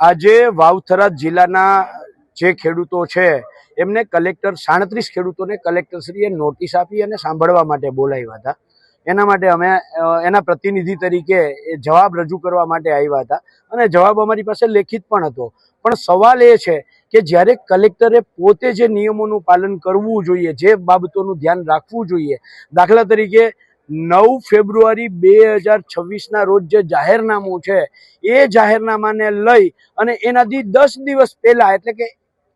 આજે વાવથરા જિલ્લાના જે ખેડૂતો છે એમને કલેક્ટર 37 ખેડૂતોને કલેક્ટરશ્રીએ નોટિસ આપી અને સાંભળવા માટે બોલાવ્યા હતા। એના માટે અમે એના પ્રતિનિધિ તરીકે જવાબ રજૂ કરવા માટે આવ્યા હતા અને જવાબ અમારી પાસે લેખિત પણ હતો। પણ સવાલ એ છે કે જ્યારે કલેક્ટરે પોતે જે નિયમોનું પાલન કરવું જોઈએ, જે બાબતોનું ધ્યાન રાખવું જોઈએ, દાખલા તરીકે 9 ફેબ્રુઆરી 2026ના રોજ જે જાહેરનામું છે એ જાહેરનામાને લઈ અને એનાથી 10 દિવસ પહેલા એટલે કે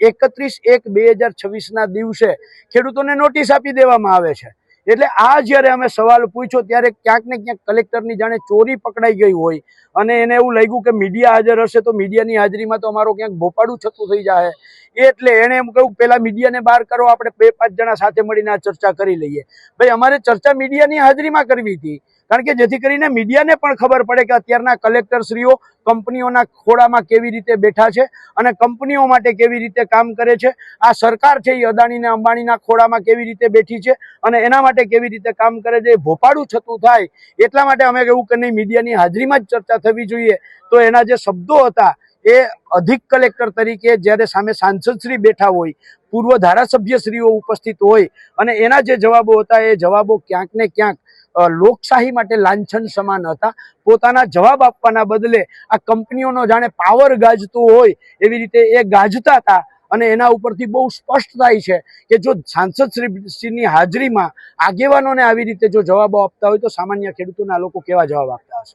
31/1/2026ના દિવસે ખેડૂતોને નોટિસ આપી દેવામાં આવે છે। એટલે આ જ્યારે અમે સવાલ પૂછ્યો ત્યારે ક્યાંક ને ક્યાંક કલેક્ટરની જાણે ચોરી પકડાઈ ગઈ હોય અને એને એવું લાગ્યું કે મીડિયા હાજર હશે તો મીડિયાની હાજરીમાં તો અમારો ક્યાંક ભોપાડું છતું થઈ જાય, એટલે એણે એમ કહ્યું પહેલા મીડિયાને બહાર કરો, આપણે 2-5 જણા સાથે મળીને આ ચર્ચા કરી લઈએ। ભાઈ, અમારે ચર્ચા મીડિયાની હાજરીમાં કરવી હતી, કારણ કે જેથી કરીને મીડિયાને પણ ખબર પડે કે અત્યારના કલેક્ટરશ્રીઓ કંપનીઓના ખોળામાં કેવી રીતે બેઠા છે અને કંપનીઓ માટે કેવી રીતે કામ કરે છે। આ સરકાર છે એ અદાણીને અંબાણીના ખોળામાં કેવી રીતે બેઠી છે અને એના માટે કેવી રીતે કામ કરે છે, ભોપાડું છતું થાય એટલા માટે અમે કહ્યું કે નહીં, મીડિયાની હાજરીમાં જ ચર્ચા થવી જોઈએ। તો એના જે શબ્દો હતા એ અધિક કલેક્ટર તરીકે જ્યારે સામે સાંસદશ્રી બેઠા હોય, પૂર્વ ધારાસભ્યશ્રીઓ ઉપસ્થિત હોય અને એના જે જવાબો હતા એ જવાબો ક્યાંક ને ક્યાંક લોકશાહી માટે લાંછન સમાન હતા। પોતાના જવાબ આપવાના બદલે આ કંપનીઓનો જાણે પાવર ગાજતો હોય એવી રીતે એ ગાજતા હતા અને એના ઉપરથી બહુ સ્પષ્ટ થાય છે કે જો સાંસદશ્રીની હાજરીમાં આગેવાનોને આવી રીતે જો જવાબો આપતા હોય તો સામાન્ય ખેડૂતોના લોકો કેવા જવાબ આપતા હશે।